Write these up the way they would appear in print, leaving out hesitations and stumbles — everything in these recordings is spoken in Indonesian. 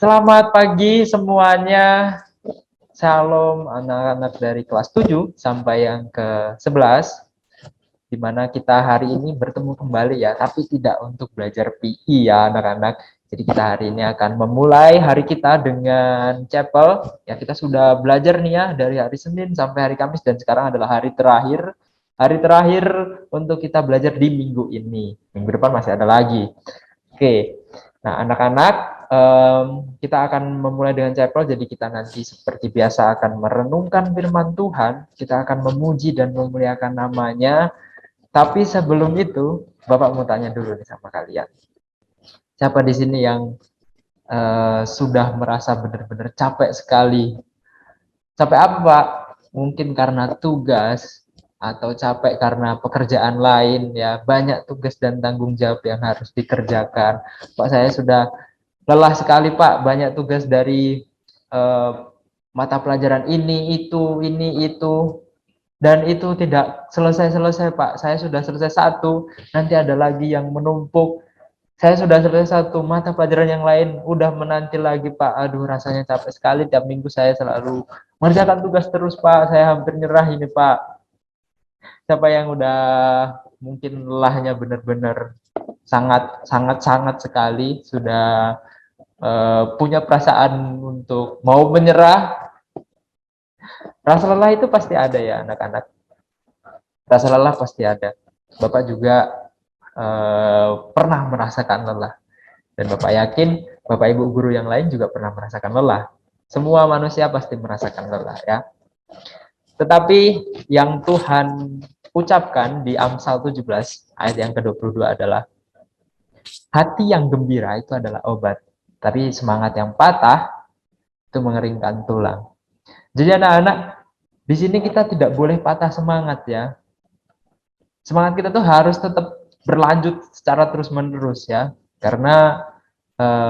Selamat pagi semuanya. Shalom anak-anak dari kelas 7 sampai yang ke-11, di mana kita hari ini bertemu kembali ya, tapi tidak untuk belajar PI ya anak-anak. Jadi kita hari ini akan memulai hari kita dengan chapel. Ya, kita sudah belajar nih ya dari hari Senin sampai hari Kamis, dan sekarang adalah hari terakhir. Hari terakhir untuk kita belajar di minggu ini. Minggu depan masih ada lagi. Oke, nah anak-anak, kita akan memulai dengan chapel. Jadi kita nanti seperti biasa akan merenungkan firman Tuhan. Kita akan memuji dan memuliakan namanya. Tapi sebelum itu, Bapak mau tanya dulu nih sama kalian. Siapa di sini yang sudah merasa benar-benar capek sekali? Capek apa, Pak? Mungkin karena tugas, atau capek karena pekerjaan lain ya. Banyak tugas dan tanggung jawab yang harus dikerjakan. Pak, saya sudah lelah sekali, Pak. Banyak tugas dari mata pelajaran ini, itu. Dan itu tidak selesai-selesai, Pak. Saya sudah selesai satu, nanti ada lagi yang menumpuk. Saya sudah selesai satu, mata pelajaran yang lain udah menanti lagi, Pak. Aduh, rasanya capek sekali. Tiap minggu saya selalu mengerjakan tugas terus, Pak. Saya hampir nyerah ini, Pak. Siapa yang udah mungkin lelahnya benar-benar sangat sekali, sudah punya perasaan untuk mau menyerah. Rasa lelah itu pasti ada ya anak-anak. Rasa lelah pasti ada. Bapak juga pernah merasakan lelah. Dan Bapak yakin Bapak Ibu guru yang lain juga pernah merasakan lelah. Semua manusia pasti merasakan lelah ya. Tetapi yang Tuhan ucapkan di Amsal 17 ayat yang ke-22 adalah hati yang gembira itu adalah obat, tapi semangat yang patah itu mengeringkan tulang. Jadi anak-anak, di sini kita tidak boleh patah semangat ya. Semangat kita tuh harus tetap berlanjut secara terus-menerus ya. Karena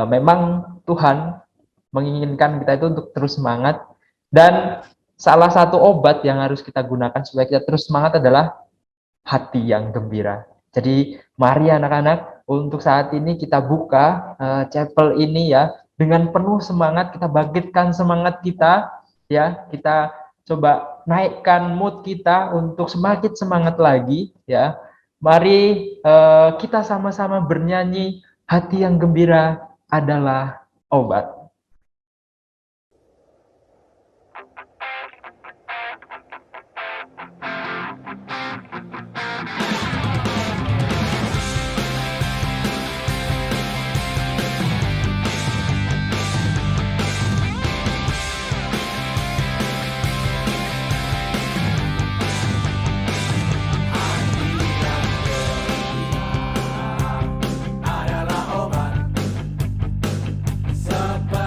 memang Tuhan menginginkan kita itu untuk terus semangat, dan salah satu obat yang harus kita gunakan supaya kita terus semangat adalah hati yang gembira. Jadi mari anak-anak, untuk saat ini kita buka chapel ini ya dengan penuh semangat. Kita bangkitkan semangat kita ya. Kita coba naikkan mood kita untuk semakin semangat lagi ya. Mari kita sama-sama bernyanyi, hati yang gembira adalah obat. Seperti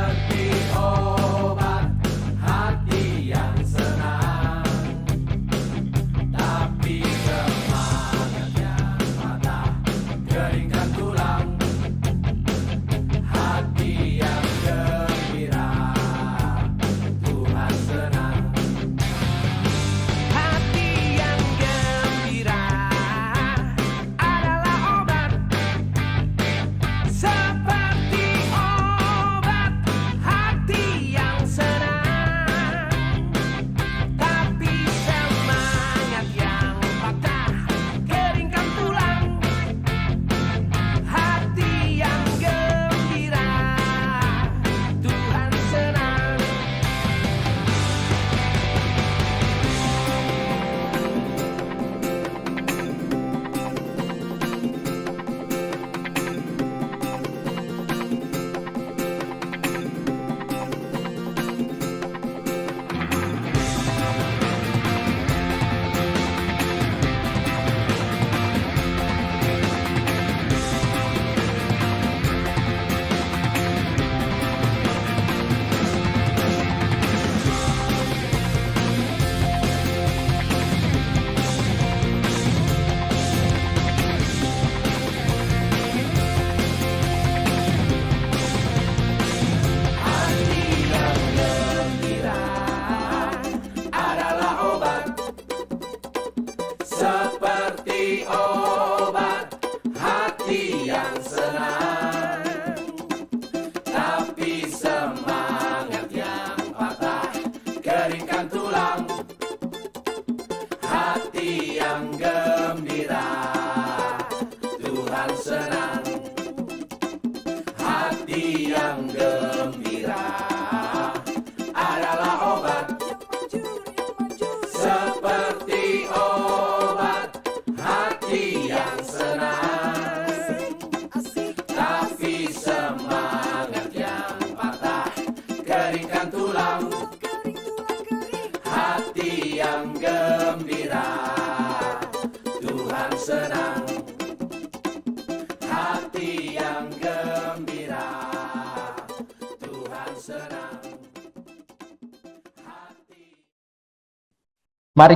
Mari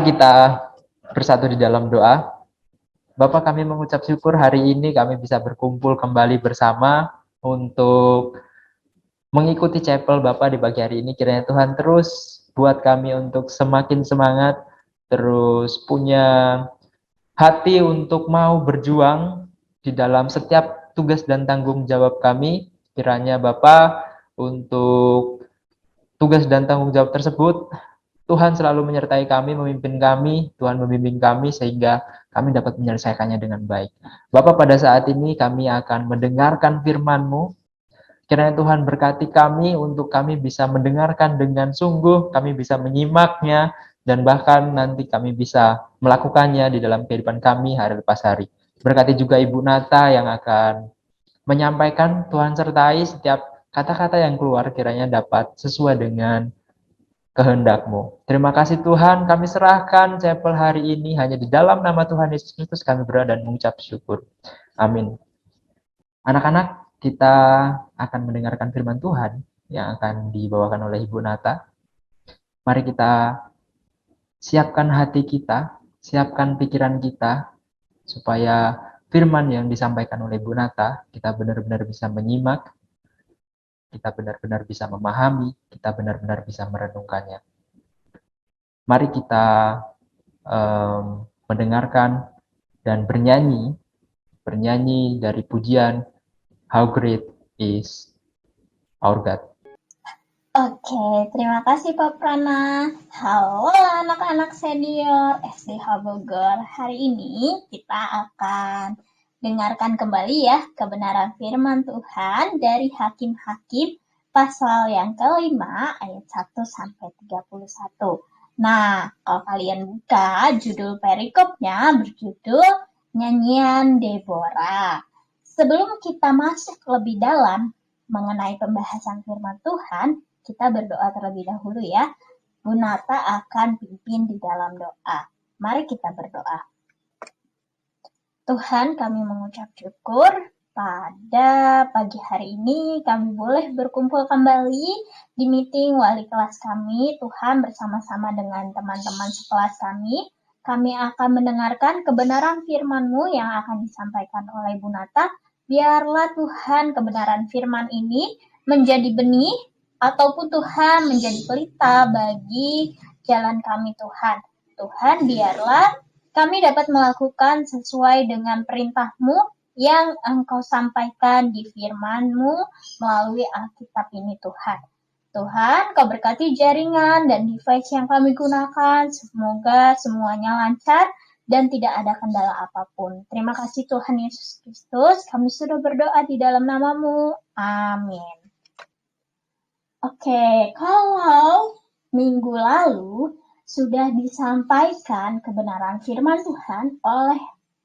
kita bersatu di dalam doa. Bapa, kami mengucap syukur hari ini kami bisa berkumpul kembali bersama untuk mengikuti chapel Bapa di pagi hari ini. Kiranya Tuhan terus buat kami untuk semakin semangat, terus punya hati untuk mau berjuang di dalam setiap tugas dan tanggung jawab kami. Kiranya Bapa untuk tugas dan tanggung jawab tersebut Tuhan selalu menyertai kami, memimpin kami, Tuhan membimbing kami sehingga kami dapat menyelesaikannya dengan baik. Bapak, pada saat ini kami akan mendengarkan firman-Mu. Kiranya Tuhan berkati kami untuk kami bisa mendengarkan dengan sungguh, kami bisa menyimaknya, dan bahkan nanti kami bisa melakukannya di dalam kehidupan kami hari lepas hari. Berkati juga Ibu Nata yang akan menyampaikan, Tuhan sertai setiap kata-kata yang keluar kiranya dapat sesuai dengan kehendak-Mu. Terima kasih Tuhan, kami serahkan chapel hari ini hanya di dalam nama Tuhan Yesus Kristus kami berdoa dan mengucap syukur. Amin. Anak-anak, kita akan mendengarkan firman Tuhan yang akan dibawakan oleh Ibu Nata. Mari kita siapkan hati kita, siapkan pikiran kita, supaya firman yang disampaikan oleh Ibu Nata, kita benar-benar bisa menyimak, kita benar-benar bisa memahami, kita benar-benar bisa merenungkannya. Mari kita mendengarkan dan bernyanyi dari pujian How Great is Our God. Oke, terima kasih Pak Prana. Halo anak-anak senior SD Habogor. Hari ini kita akan dengarkan kembali ya kebenaran firman Tuhan dari Hakim-Hakim pasal yang kelima ayat 1 sampai 31. Nah, kalau kalian buka judul perikopnya berjudul Nyanyian Deborah. Sebelum kita masuk lebih dalam mengenai pembahasan firman Tuhan, kita berdoa terlebih dahulu ya. Bu Nata akan pimpin di dalam doa. Mari kita berdoa. Tuhan, kami mengucap syukur pada pagi hari ini kami boleh berkumpul kembali di meeting wali kelas kami. Tuhan, bersama-sama dengan teman-teman sekelas kami, kami akan mendengarkan kebenaran firman-Mu yang akan disampaikan oleh Bu Nata. Biarlah Tuhan kebenaran firman ini menjadi benih ataupun Tuhan menjadi pelita bagi jalan kami Tuhan. Tuhan, biarlah kami dapat melakukan sesuai dengan perintah-Mu yang Engkau sampaikan di firman-Mu melalui Alkitab ini Tuhan. Tuhan, Kau berkati jaringan dan device yang kami gunakan. Semoga semuanya lancar dan tidak ada kendala apapun. Terima kasih Tuhan Yesus Kristus. Kami sudah berdoa di dalam nama-Mu. Amin. Oke, kalau minggu lalu sudah disampaikan kebenaran firman Tuhan oleh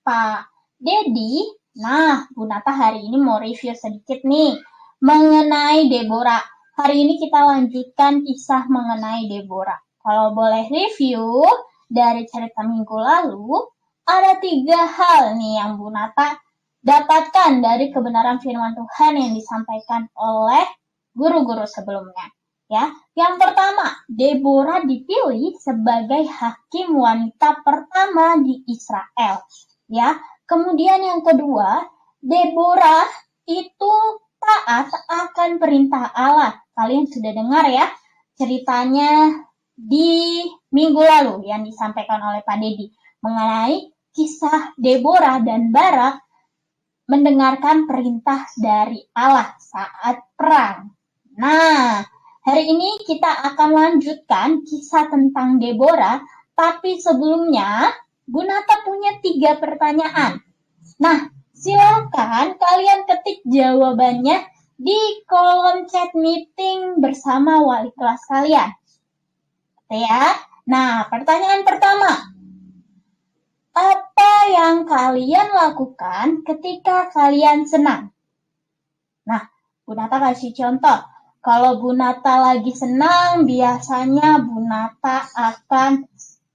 Pak Dedi. Nah, Bu Nata hari ini mau review sedikit nih mengenai Deborah. Hari ini kita lanjutkan kisah mengenai Deborah. Kalau boleh review dari cerita minggu lalu, ada 3 hal nih yang Bu Nata dapatkan dari kebenaran firman Tuhan yang disampaikan oleh guru-guru sebelumnya. Ya, yang pertama, Deborah dipilih sebagai hakim wanita pertama di Israel. Ya, kemudian yang kedua, Deborah itu taat akan perintah Allah. Kalian sudah dengar ya ceritanya di minggu lalu yang disampaikan oleh Pak Dedi mengenai kisah Deborah dan Barak mendengarkan perintah dari Allah saat perang. Nah, hari ini kita akan lanjutkan kisah tentang Deborah, tapi sebelumnya Bu Nata punya 3 pertanyaan. Nah, silakan kalian ketik jawabannya di kolom chat meeting bersama wali kelas kalian. Oke ya. Nah, pertanyaan pertama. Apa yang kalian lakukan ketika kalian senang? Nah, Bu Nata kasih contoh. Kalau Bu Nata lagi senang, biasanya Bu Nata akan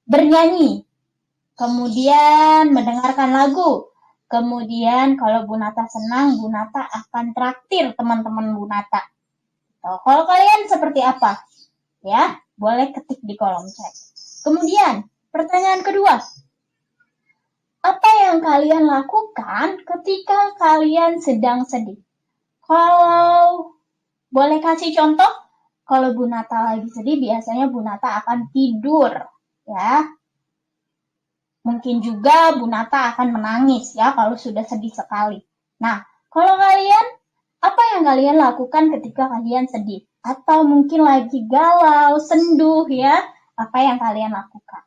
bernyanyi, kemudian mendengarkan lagu. Kemudian kalau Bu Nata senang, Bu Nata akan traktir teman-teman Bu Nata. Kalau kalian seperti apa? Ya, boleh ketik di kolom chat. Kemudian, pertanyaan kedua. Apa yang kalian lakukan ketika kalian sedang sedih? Kalau boleh kasih contoh, kalau Bu Nata lagi sedih, biasanya Bu Nata akan tidur, ya. Mungkin juga Bu Nata akan menangis, ya, kalau sudah sedih sekali. Nah, kalau kalian, apa yang kalian lakukan ketika kalian sedih? Atau mungkin lagi galau, senduh, ya, apa yang kalian lakukan?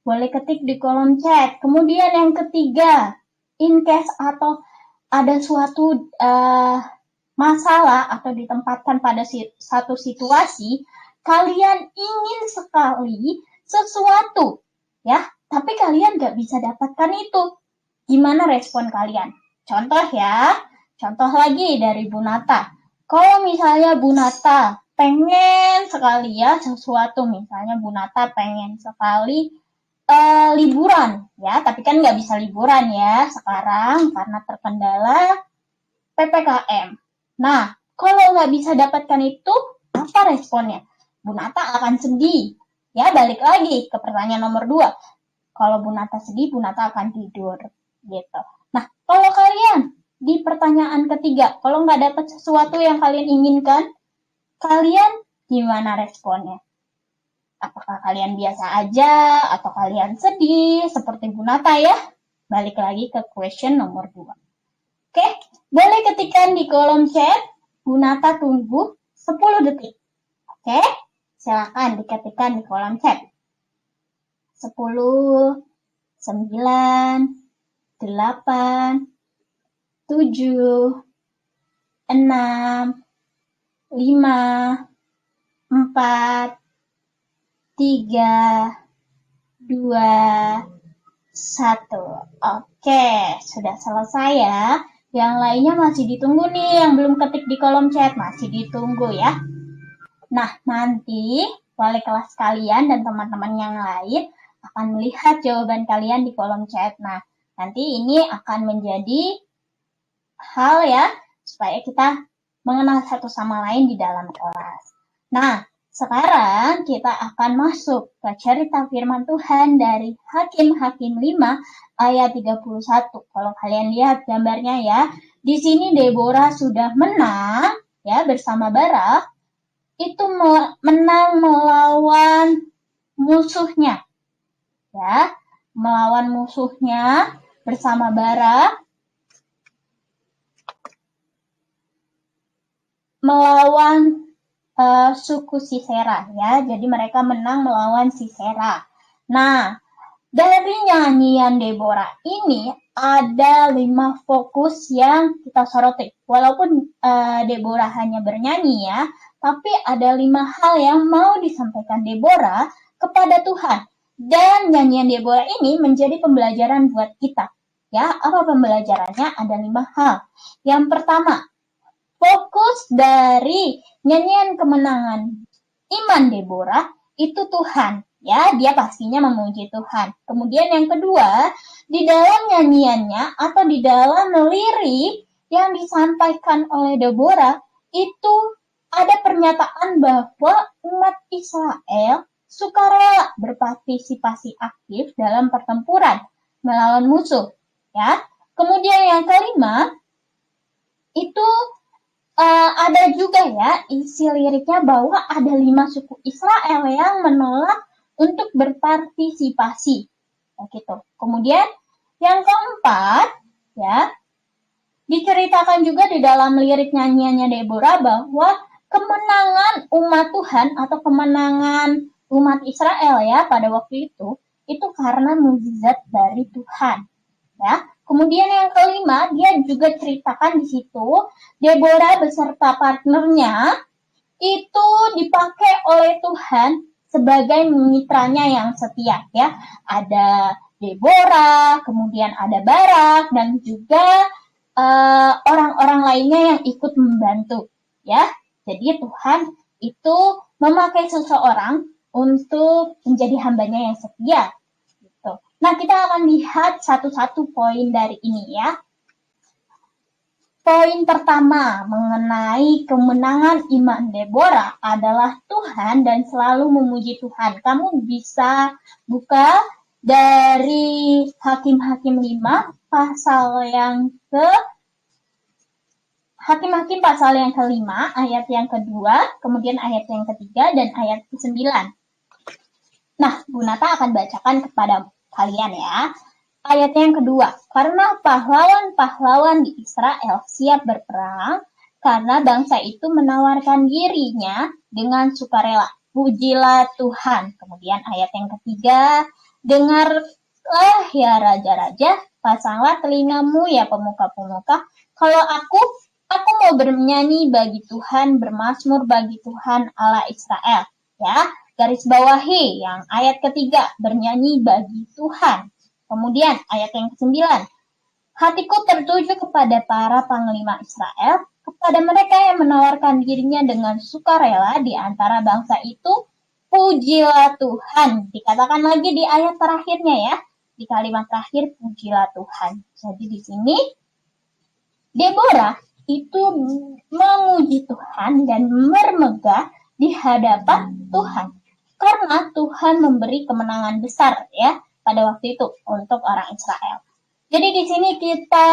Boleh ketik di kolom chat. Kemudian yang ketiga, in case atau ada suatu masalah atau ditempatkan pada satu situasi, kalian ingin sekali sesuatu, ya, tapi kalian nggak bisa dapatkan itu. Gimana respon kalian? Contoh ya, contoh lagi dari Bu Nata. Kalau misalnya Bu Nata pengen sekali ya sesuatu, misalnya Bu Nata pengen sekali liburan, ya, tapi kan nggak bisa liburan ya sekarang karena terkendala PPKM. Nah, kalau nggak bisa dapatkan itu, apa responnya? Bu Nata akan sedih. Ya, balik lagi ke pertanyaan nomor 2. Kalau Bu Nata sedih, Bu Nata akan tidur. Gitu. Nah, kalau kalian di pertanyaan ketiga, kalau nggak dapat sesuatu yang kalian inginkan, kalian gimana responnya? Apakah kalian biasa aja, atau kalian sedih, seperti Bu Nata ya? Balik lagi ke question nomor 2. Oke, boleh ketikkan di kolom chat. Bu Nata tunggu 10 detik. Oke, silakan diketikkan di kolom chat. 10, 9, 8, 7, 6, 5, 4, 3, 2, 1. Oke, sudah selesai ya. Yang lainnya masih ditunggu nih, yang belum ketik di kolom chat, masih ditunggu ya. Nah, nanti wali kelas kalian dan teman-teman yang lain akan melihat jawaban kalian di kolom chat. Nah, nanti ini akan menjadi hal ya, supaya kita mengenal satu sama lain di dalam kelas. Nah, sekarang kita akan masuk ke cerita firman Tuhan dari Hakim-Hakim 5 ayat 31. Kalau kalian lihat gambarnya ya, di sini Deborah sudah menang ya bersama Barak, itu menang melawan musuhnya. Ya, melawan musuhnya bersama Barak, melawan suku Sisera ya. Jadi mereka menang melawan Sisera. Nah, dari nyanyian Deborah ini ada 5 fokus yang kita soroti. Walaupun Deborah hanya bernyanyi ya, tapi ada 5 hal yang mau disampaikan Deborah kepada Tuhan. Dan nyanyian Deborah ini menjadi pembelajaran buat kita. Ya, apa pembelajarannya? Ada 5 hal. Yang pertama, fokus dari nyanyian kemenangan iman Deborah itu Tuhan. Ya, dia pastinya memuji Tuhan. Kemudian yang kedua, di dalam nyanyiannya atau di dalam lirik yang disampaikan oleh Deborah itu ada pernyataan bahwa umat Israel sukarela berpartisipasi aktif dalam pertempuran melawan musuh. Ya, kemudian yang kelima itu ada juga ya isi liriknya bahwa ada 5 suku Israel yang menolak untuk berpartisipasi. Gitu. Kemudian yang keempat ya diceritakan juga di dalam lirik nyanyiannya Deborah bahwa kemenangan umat Tuhan atau kemenangan umat Israel ya pada waktu itu karena mukjizat dari Tuhan. Ya. Kemudian yang kelima, dia juga ceritakan di situ, Deborah beserta partnernya itu dipakai oleh Tuhan sebagai mitranya yang setia. Ya, ada Deborah, kemudian ada Barak, dan juga orang-orang lainnya yang ikut membantu. Ya, jadi Tuhan itu memakai seseorang untuk menjadi hambanya yang setia. Nah, kita akan lihat satu-satu poin dari ini ya. Poin pertama mengenai kemenangan iman Deborah adalah Tuhan dan selalu memuji Tuhan. Kamu bisa buka dari Hakim-Hakim 5 pasal yang Hakim-Hakim pasal yang kelima, ayat yang kedua, kemudian ayat yang ketiga, dan ayat ke-9. Nah, Bu Nata akan bacakan kepada kalian ya. Ayat yang kedua, karena pahlawan-pahlawan di Israel siap berperang, karena bangsa itu menawarkan dirinya dengan sukarela. Pujilah Tuhan. Kemudian ayat yang ketiga, dengarlah ya raja-raja, pasanglah telingamu ya pemuka-pemuka. Kalau aku mau bernyanyi bagi Tuhan, bermazmur bagi Tuhan Allah Israel. Ya, garis bawahi yang ayat ketiga, bernyanyi bagi Tuhan. Kemudian ayat yang ke-9, hatiku tertuju kepada para panglima Israel, kepada mereka yang menawarkan dirinya dengan sukarela di antara bangsa itu, pujilah Tuhan. Dikatakan lagi di ayat terakhirnya ya, di kalimat terakhir, pujilah Tuhan. Jadi di sini, Deborah itu memuji Tuhan dan bermegah di hadapan Tuhan. Karena Tuhan memberi kemenangan besar ya, pada waktu itu untuk orang Israel. Jadi di sini kita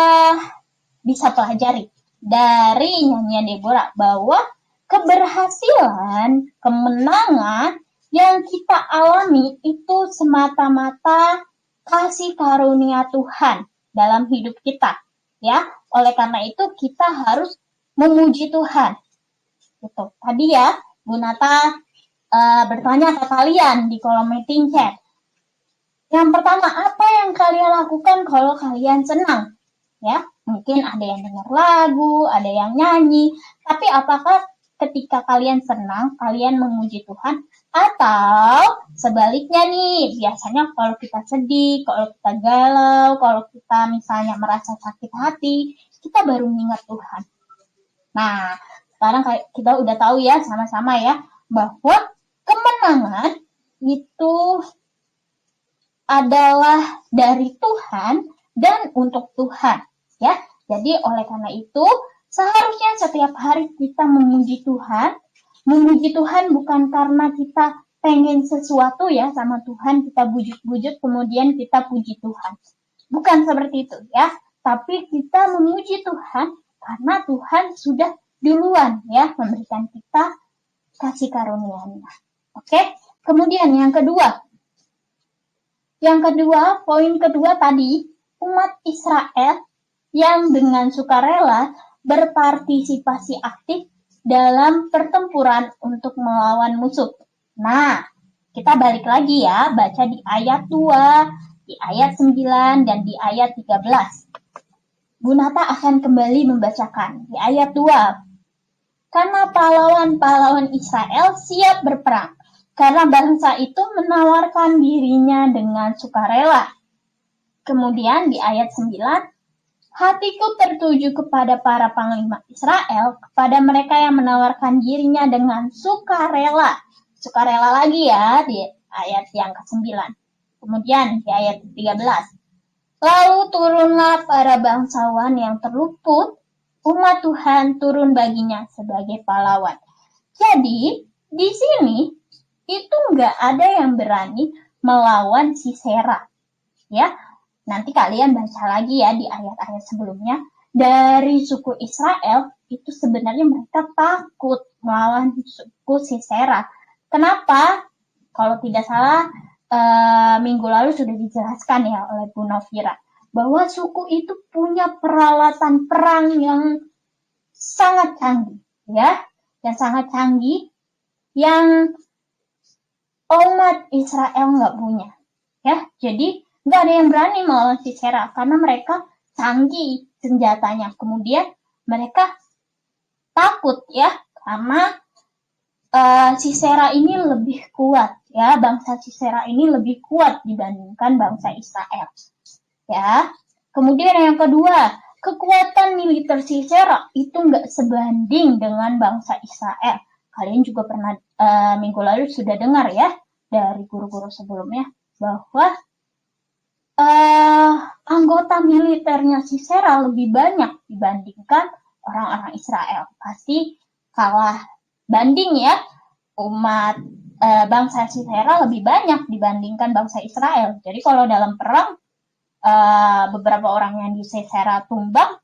bisa pelajari dari nyanyian Deborah bahwa keberhasilan, kemenangan yang kita alami itu semata-mata kasih karunia Tuhan dalam hidup kita. Ya, oleh karena itu kita harus memuji Tuhan. Gitu. Tadi ya, Bu Nata bertanya ke kalian di kolom meeting chat. Yang pertama, apa yang kalian lakukan kalau kalian senang? Ya, mungkin ada yang dengar lagu, ada yang nyanyi. Tapi apakah ketika kalian senang, kalian memuji Tuhan? Atau sebaliknya nih, biasanya kalau kita sedih, kalau kita galau, kalau kita misalnya merasa sakit hati, kita baru mengingat Tuhan. Nah, sekarang kita udah tahu ya, sama-sama ya, bahwa kemenangan itu adalah dari Tuhan dan untuk Tuhan ya. Jadi oleh karena itu seharusnya setiap hari kita memuji Tuhan. Memuji Tuhan bukan karena kita pengen sesuatu ya sama Tuhan, kita bujuk-bujuk kemudian kita puji Tuhan. Bukan seperti itu ya. Tapi kita memuji Tuhan karena Tuhan sudah duluan ya memberikan kita kasih karunia-Nya. Oke? Kemudian yang kedua, poin kedua tadi, umat Israel yang dengan sukarela berpartisipasi aktif dalam pertempuran untuk melawan musuh. Nah, kita balik lagi ya, baca di ayat 2, di ayat 9, dan di ayat 13. Bu Nata akan kembali membacakan di ayat 2. Karena pahlawan-pahlawan Israel siap berperang, karena bangsa itu menawarkan dirinya dengan sukarela. Kemudian di ayat 9, hatiku tertuju kepada para panglima Israel, kepada mereka yang menawarkan dirinya dengan sukarela. Sukarela lagi ya di ayat yang ke-9. Kemudian di ayat 13, lalu turunlah para bangsawan yang terluput, umat Tuhan turun baginya sebagai pahlawan. Jadi di sini itu nggak ada yang berani melawan Sisera. Ya, nanti kalian baca lagi ya di ayat-ayat sebelumnya. Dari suku Israel itu sebenarnya mereka takut melawan suku Sisera. Kenapa? Kalau tidak salah minggu lalu sudah dijelaskan ya oleh Bu Novira bahwa suku itu punya peralatan perang yang sangat canggih, ya, yang sangat canggih yang umat Israel nggak punya, ya. Jadi nggak ada yang berani melawan Sisera karena mereka canggih senjatanya. Kemudian mereka takut ya karena Sisera ini lebih kuat, ya. Bangsa Sisera ini lebih kuat dibandingkan bangsa Israel, ya. Kemudian yang kedua, kekuatan militer Sisera itu nggak sebanding dengan bangsa Israel. Kalian juga pernah minggu lalu sudah dengar ya dari guru-guru sebelumnya bahwa anggota militernya Sisera lebih banyak dibandingkan orang-orang Israel. Pasti kalah banding ya, umat bangsa Sisera lebih banyak dibandingkan bangsa Israel. Jadi kalau dalam perang beberapa orang yang di Sisera tumbang,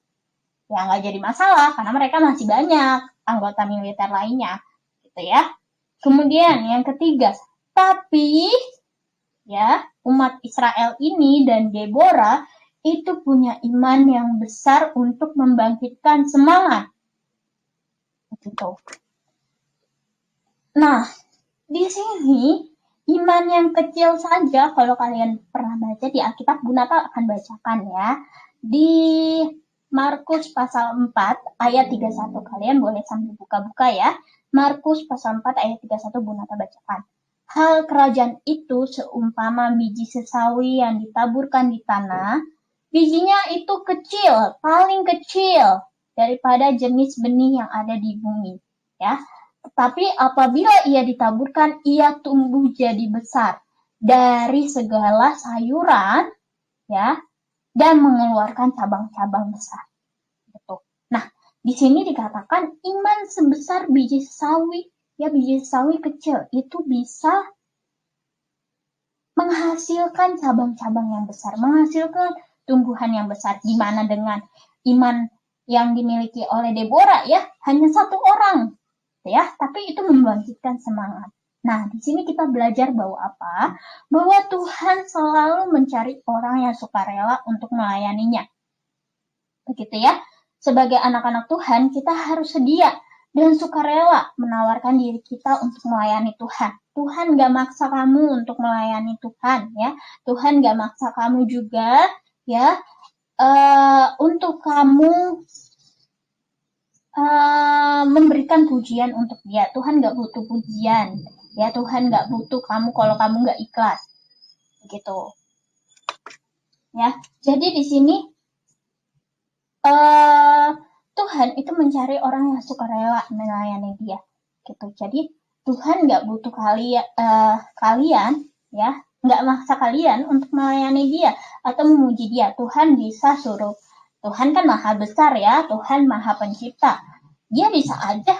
ya nggak jadi masalah karena mereka masih banyak anggota militer lainnya, gitu ya. Kemudian yang ketiga, tapi ya umat Israel ini dan Deborah itu punya iman yang besar untuk membangkitkan semangat. Gitu. Nah, di sini iman yang kecil saja, kalau kalian pernah baca di Alkitab, Bu Nata akan bacakan ya. Di Markus pasal 4 ayat 31, kalian boleh sambil buka-buka ya. Markus pasal 4 ayat 31 Bu Nata bacakan. Hal kerajaan itu seumpama biji sesawi yang ditaburkan di tanah. Bijinya itu kecil, paling kecil daripada jenis benih yang ada di bumi. Ya, tetapi apabila ia ditaburkan, ia tumbuh jadi besar dari segala sayuran, ya, dan mengeluarkan cabang-cabang besar. Gitu. Nah, di sini dikatakan iman sebesar biji sawi, ya biji sawi kecil itu bisa menghasilkan cabang-cabang yang besar, menghasilkan tumbuhan yang besar. Gimana dengan iman yang dimiliki oleh Deborah ya, hanya satu orang, ya, tapi itu membangkitkan semangat. Nah, di sini kita belajar bahwa apa? Bahwa Tuhan selalu mencari orang yang sukarela untuk melayaninya. Begitu ya. Sebagai anak-anak Tuhan, kita harus sedia dan sukarela menawarkan diri kita untuk melayani Tuhan. Tuhan gak maksa kamu untuk melayani Tuhan ya. Tuhan gak maksa kamu juga ya untuk kamu memberikan pujian untuk Dia. Tuhan gak butuh pujian ya. Tuhan gak butuh kamu kalau kamu gak ikhlas. Begitu. Ya. Jadi di sini Tuhan itu mencari orang yang sukarela melayani Dia. Gitu. Jadi Tuhan nggak butuh kalian, ya, nggak maksa kalian untuk melayani Dia atau memuji Dia. Tuhan bisa suruh. Tuhan kan maha besar ya, Tuhan maha pencipta. Dia bisa aja,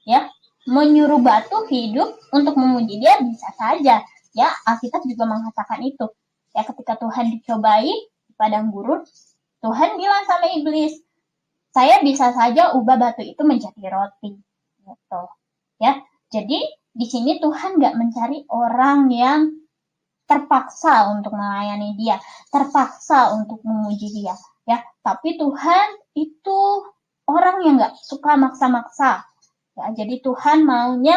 ya, menyuruh batu hidup untuk memuji Dia, bisa saja. Ya, Alkitab juga mengatakan itu. Ya, ketika Tuhan dicobai di padang gurun, Tuhan bilang sama iblis, saya bisa saja ubah batu itu menjadi roti. Gitu. Ya, jadi di sini Tuhan nggak mencari orang yang terpaksa untuk melayani Dia, terpaksa untuk memuji Dia. Ya, tapi Tuhan itu orang yang nggak suka maksa-maksa. Ya, jadi Tuhan maunya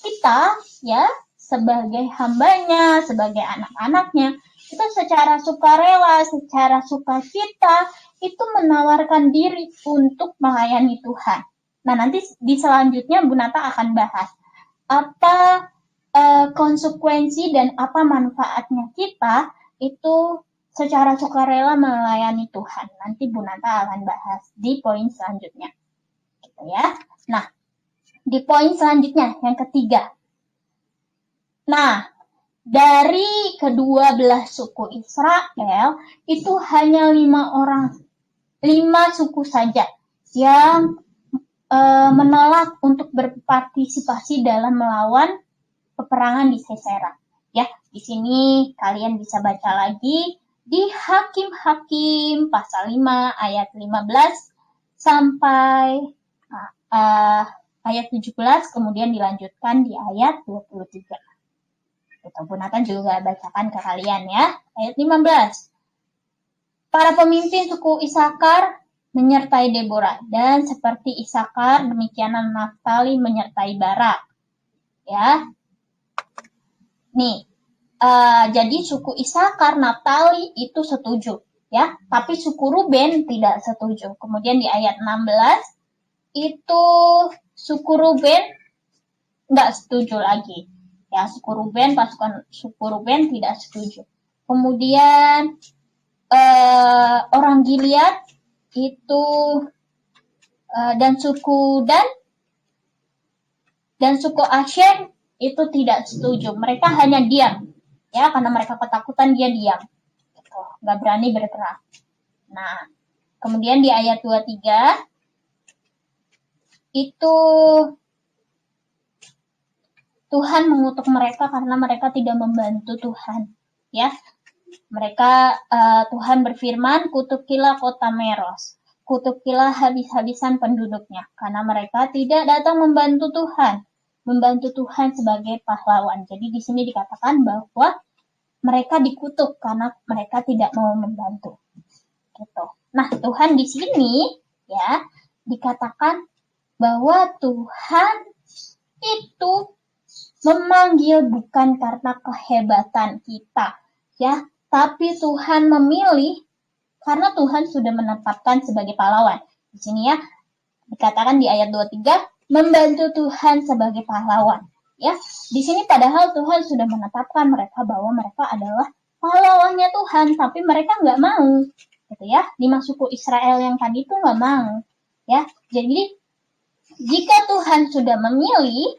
kita, ya, sebagai hambanya, sebagai anak-anaknya, itu secara sukarela, secara sukacita, itu menawarkan diri untuk melayani Tuhan. Nah, nanti di selanjutnya Bu Nata akan bahas apa konsekuensi dan apa manfaatnya kita itu secara sukarela melayani Tuhan. Nanti Bu Nata akan bahas di poin selanjutnya. Gitu ya. Nah, di poin selanjutnya, yang ketiga. Nah, dari kedua belah suku Israel, itu hanya 5 suku saja yang menolak untuk berpartisipasi dalam melawan peperangan di Sisera. Ya, di sini kalian bisa baca lagi di Hakim-Hakim pasal 5 ayat 15 sampai ayat 17, kemudian dilanjutkan di ayat 23. Bu Nathan juga bacakan ke kalian ya. Ayat 15. Para pemimpin suku Isakar menyertai Deborah, dan seperti Isakar demikianlah Naftali menyertai Barak. Ya. Nih, jadi suku Isakar, Naftali itu setuju, ya. Tapi suku Ruben tidak setuju. Kemudian di ayat 16 itu suku Ruben nggak setuju lagi. Ya, pasukan suku Ruben tidak setuju. Kemudian orang Gilead itu dan suku dan suku Asher itu tidak setuju. Mereka hanya diam, ya, karena mereka ketakutan, dia diam, nggak berani bergerak. Nah, kemudian di ayat 23 itu Tuhan mengutuk mereka karena mereka tidak membantu Tuhan. Ya, mereka Tuhan berfirman, kutukilah kota Meros, kutukilah habis-habisan penduduknya, karena mereka tidak datang membantu Tuhan sebagai pahlawan. Jadi di sini dikatakan bahwa mereka dikutuk karena mereka tidak mau membantu. Gitu. Nah, Tuhan di sini ya dikatakan bahwa Tuhan itu memanggil bukan karena kehebatan kita, ya, tapi Tuhan memilih karena Tuhan sudah menetapkan sebagai pahlawan. Di sini ya dikatakan di ayat 23, membantu Tuhan sebagai pahlawan. Ya, di sini padahal Tuhan sudah menetapkan mereka bahwa mereka adalah pahlawannya Tuhan, tapi mereka nggak mau, gitu ya. 5 suku Israel yang tadi itu nggak mau, ya. Jadi jika Tuhan sudah memilih,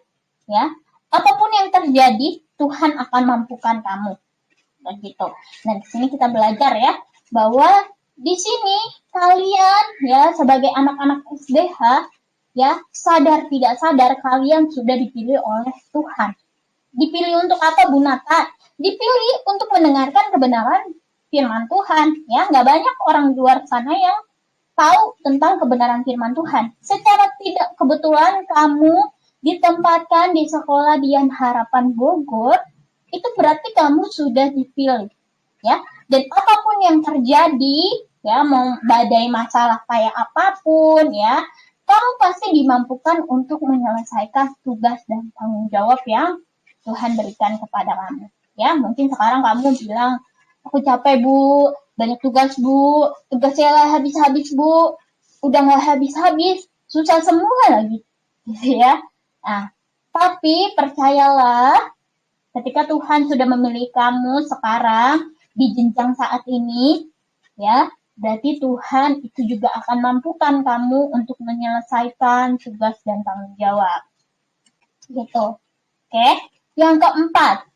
ya, apapun yang terjadi, Tuhan akan mampukan kamu. Begitu. Nah, di sini kita belajar ya bahwa di sini kalian ya sebagai anak-anak SDH ya sadar tidak sadar kalian sudah dipilih oleh Tuhan. Dipilih untuk apa, Bu Nata? Dipilih untuk mendengarkan kebenaran firman Tuhan. Ya, nggak banyak orang luar sana yang tahu tentang kebenaran firman Tuhan. Secara tidak kebetulan kamu ditempatkan di sekolah Dian Harapan Bogor, itu berarti kamu sudah dipilih, ya. Dan apapun yang terjadi, ya, mau badai masalah kayak apapun, ya, kamu pasti dimampukan untuk menyelesaikan tugas dan tanggung jawab yang Tuhan berikan kepada kamu. Ya, mungkin sekarang kamu bilang, aku capek, Bu, banyak tugas, Bu, tugasnya nggak habis-habis, Bu, udah nggak habis-habis, susah semua lagi, gitu ya. Nah, tapi percayalah, ketika Tuhan sudah memilih kamu sekarang di jenjang saat ini, ya, berarti Tuhan itu juga akan mampukan kamu untuk menyelesaikan tugas dan tanggung jawab. Gitu. Oke. Yang keempat,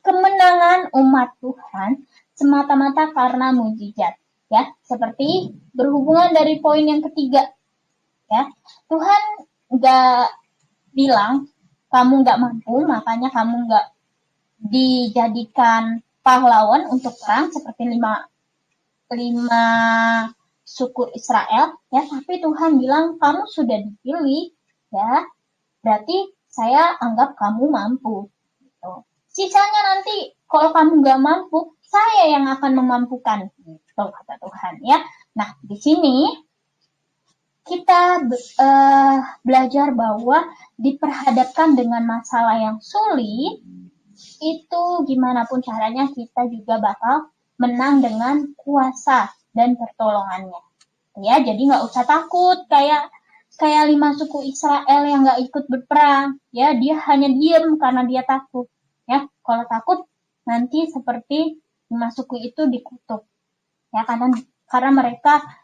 kemenangan umat Tuhan semata-mata karena mujizat. Ya, seperti berhubungan dari poin yang ketiga. Ya, Tuhan nggak bilang kamu nggak mampu, makanya kamu nggak dijadikan pahlawan untuk perang seperti lima suku Israel, ya. Tapi Tuhan bilang kamu sudah dipilih, ya. Berarti saya anggap kamu mampu. Gitu. Sisanya nanti kalau kamu nggak mampu, saya yang akan memampukan. Gitu kata Tuhan, ya. Nah, di sini kita belajar bahwa diperhadapkan dengan masalah yang sulit, itu gimana pun caranya kita juga bakal menang dengan kuasa dan pertolongannya. Ya, jadi nggak usah takut kayak 5 suku Israel yang nggak ikut berperang. Ya, dia hanya diam karena dia takut. Ya, kalau takut nanti seperti 5 suku itu dikutuk. Ya, karena mereka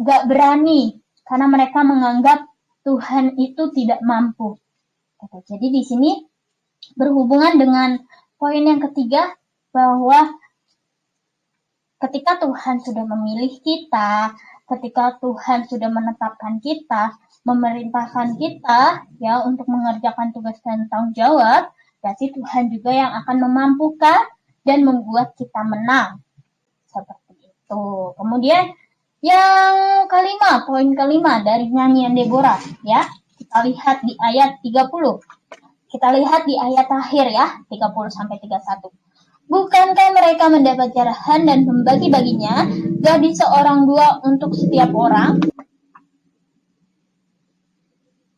gak berani, karena mereka menganggap Tuhan itu tidak mampu. Jadi di sini berhubungan dengan poin yang ketiga, bahwa ketika Tuhan sudah memilih kita, ketika Tuhan sudah menetapkan kita, memerintahkan kita ya untuk mengerjakan tugas dan tanggung jawab, berarti Tuhan juga yang akan memampukan dan membuat kita menang. Seperti itu. Kemudian yang kelima, poin kelima dari nyanyian Deborah, ya. Kita lihat di ayat 30. Kita lihat di ayat akhir ya, 30 sampai 31. Bukankah mereka mendapat jarahan dan membagi-baginya gadis seorang dua untuk setiap orang?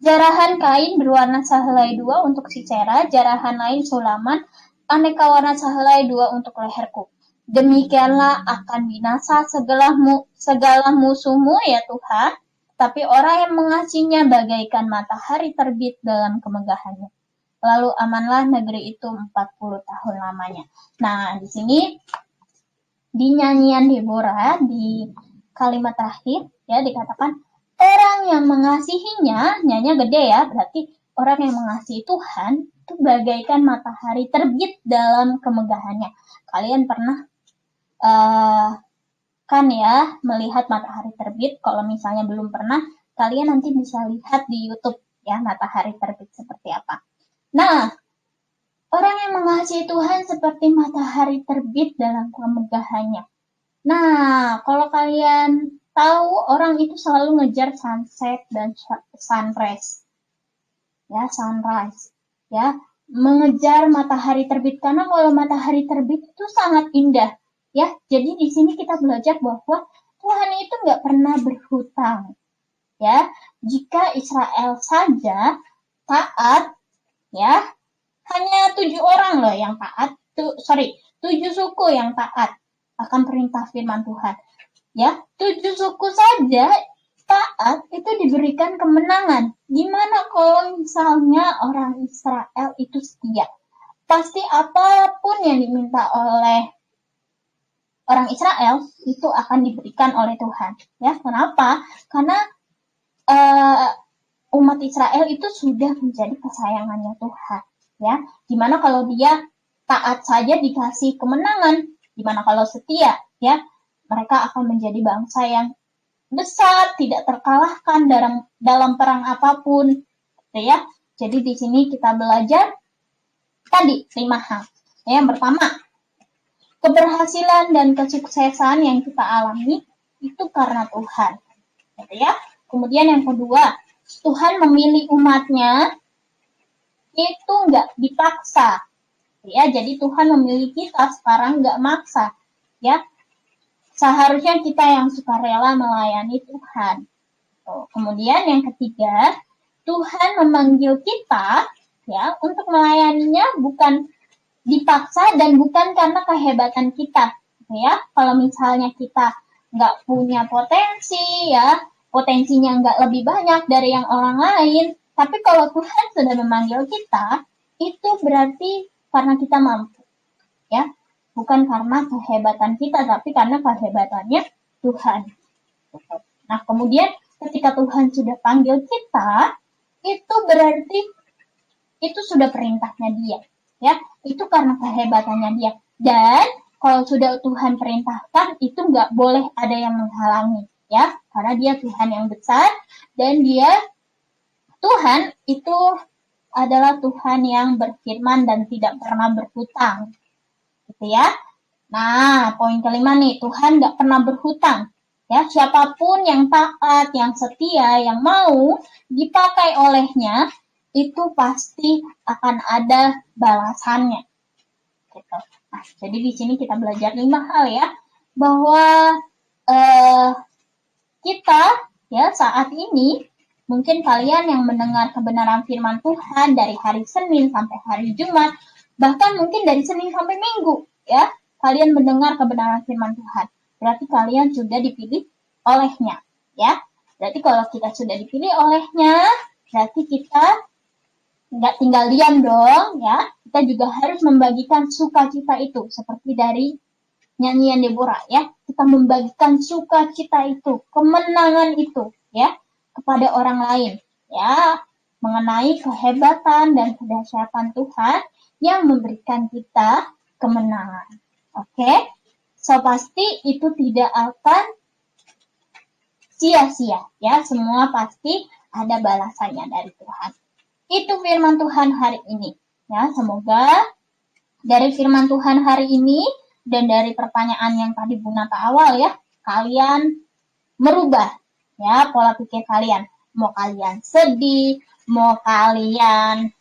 Jarahan kain berwarna sehelai dua untuk Sisera, jarahan lain sulaman aneka warna sehelai dua untuk leherku. Demikianlah akan binasa segala musuhmu ya Tuhan, tapi orang yang mengasihinya bagaikan matahari terbit dalam kemegahannya. Lalu amanlah negeri itu 40 tahun lamanya. Nah, di sini di nyanyian Deborah di kalimat terakhir ya dikatakan orang yang mengasihinya, nyanyinya gede ya, berarti orang yang mengasihi Tuhan itu bagaikan matahari terbit dalam kemegahannya. Kalian pernah kan ya melihat matahari terbit? Kalau misalnya belum pernah, Kalian nanti bisa lihat di YouTube ya matahari terbit seperti apa. Nah, orang yang mengasihi Tuhan seperti matahari terbit dalam kemegahannya. Nah, kalau kalian tahu orang itu selalu ngejar sunset dan sunrise. Ya, sunrise. Ya, mengejar matahari terbit karena kalau matahari terbit itu sangat indah. Ya, jadi di sini kita belajar bahwa Tuhan itu nggak pernah berhutang. Ya, jika Israel saja taat, ya, hanya 7 orang loh yang taat. 7 suku yang taat akan perintah firman Tuhan. Ya, 7 suku saja taat itu diberikan kemenangan. Gimana kalau misalnya orang Israel itu setia? Pasti apapun yang diminta oleh orang Israel itu akan diberikan oleh Tuhan. Ya, kenapa? Karena umat Israel itu sudah menjadi kesayangannya Tuhan. Ya, gimana kalau dia taat saja dikasih kemenangan? Gimana kalau setia? Ya, mereka akan menjadi bangsa yang besar, tidak terkalahkan dalam perang apapun, gitu ya. Jadi di sini kita belajar tadi 5 hal. Yang pertama, keberhasilan dan kesuksesan yang kita alami itu karena Tuhan, gitu ya. Kemudian yang kedua, Tuhan memilih umatnya itu nggak dipaksa, ya. Jadi Tuhan memilih kita sekarang nggak maksa, ya. Seharusnya kita yang sukarela melayani Tuhan. Kemudian yang ketiga, Tuhan memanggil kita ya untuk melayaninya bukan dipaksa dan bukan karena kehebatan kita. Ya, kalau misalnya kita nggak punya potensi, ya potensinya nggak lebih banyak dari yang orang lain. Tapi kalau Tuhan sudah memanggil kita, itu berarti karena kita mampu, ya. Bukan karena kehebatan kita, tapi karena kehebatannya Tuhan. Nah, kemudian ketika Tuhan sudah panggil kita, itu berarti itu sudah perintahnya dia. Ya, itu karena kehebatannya dia. Dan kalau sudah Tuhan perintahkan, itu nggak boleh ada yang menghalangi. Ya, karena dia Tuhan yang besar, dan Tuhan itu adalah Tuhan yang berfirman dan tidak pernah berhutang. Gitu ya. Nah, poin kelima nih, Tuhan nggak pernah berhutang. Ya, siapapun yang taat, yang setia, yang mau dipakai olehnya, itu pasti akan ada balasannya. Gitu. Nah, jadi di sini kita belajar 5 hal ya, bahwa kita ya saat ini mungkin kalian yang mendengar kebenaran firman Tuhan dari hari Senin sampai hari Jumat, bahkan mungkin dari Senin sampai Minggu, ya, kalian mendengar kebenaran firman Tuhan. Berarti kalian sudah dipilih olehnya, ya. Berarti kalau kita sudah dipilih olehnya, berarti kita nggak tinggal diam dong, ya. Kita juga harus membagikan sukacita itu, seperti dari nyanyian Deborah, ya. Kita membagikan sukacita itu, kemenangan itu, ya, kepada orang lain, ya, mengenai kehebatan dan kedahsyatan Tuhan yang memberikan kita kemenangan. Oke, so pasti itu tidak akan sia-sia, ya, semua pasti ada balasannya dari Tuhan. Itu firman Tuhan hari ini, ya. Semoga dari firman Tuhan hari ini dan dari pertanyaan yang tadi Bu Nata awal, ya, kalian merubah ya pola pikir kalian. Mau kalian sedih, mau kalian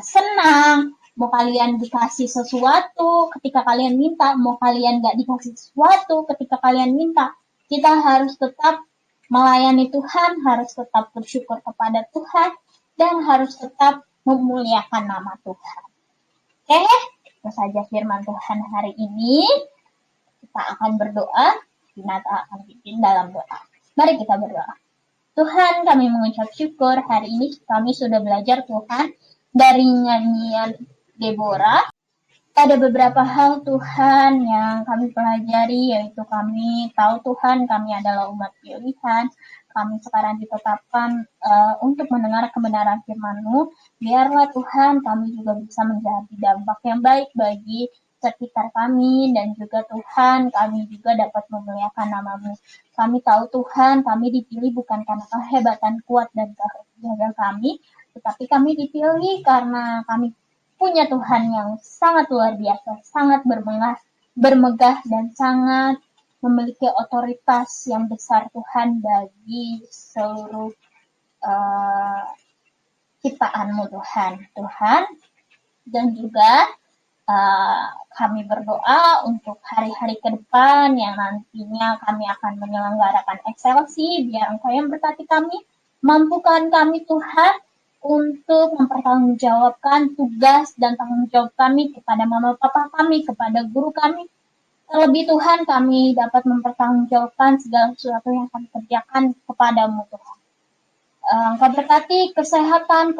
senang, mau kalian dikasih sesuatu ketika kalian minta, mau kalian gak dikasih sesuatu ketika kalian minta, kita harus tetap melayani Tuhan, harus tetap bersyukur kepada Tuhan, dan harus tetap memuliakan nama Tuhan. Oke, itu saja firman Tuhan hari ini. Kita akan berdoa, Nata akan pimpin dalam doa. Mari kita berdoa. Tuhan, kami mengucap syukur hari ini kami sudah belajar Tuhan dari nyanyian Deborah. Ada beberapa hal Tuhan yang kami pelajari, yaitu kami tahu Tuhan kami adalah umat pilihan. Kami sekarang ditetapkan untuk mendengar kebenaran firman-Mu. Biarlah Tuhan kami juga bisa menjadi dampak yang baik bagi sekitar kami, dan juga Tuhan, kami juga dapat memuliakan nama-Mu. Kami tahu Tuhan, kami dipilih bukan karena kehebatan kuat dan kehebasan kami, tetapi kami dipilih karena kami punya Tuhan yang sangat luar biasa, sangat bermegah dan sangat memiliki otoritas yang besar Tuhan bagi seluruh ciptaan-Mu Tuhan. Tuhan, dan juga kami berdoa untuk hari-hari ke depan yang nantinya kami akan menyelenggarakan ekseleksi, biar Engkau yang berkati kami, mampukan kami Tuhan untuk mempertanggungjawabkan tugas dan tanggung jawab kami kepada mama papa kami, kepada guru kami. Terlebih Tuhan, kami dapat mempertanggungjawabkan segala sesuatu yang kami kerjakan kepadamu Tuhan. Engkau berkati kesehatan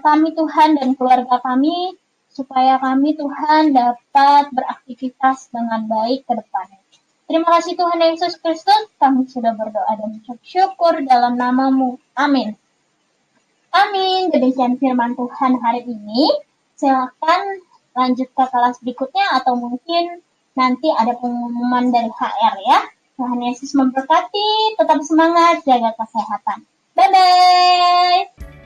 kami Tuhan dan keluarga kami, supaya kami Tuhan dapat beraktivitas dengan baik ke depannya. Terima kasih Tuhan Yesus Kristus, kami sudah berdoa dan mengucap syukur dalam nama-Mu. Amin. Amin. Demikian firman Tuhan hari ini. Silakan lanjut ke kelas berikutnya, atau mungkin nanti ada pengumuman dari HR ya. Tuhan Yesus memberkati, tetap semangat, jaga kesehatan. Bye-bye.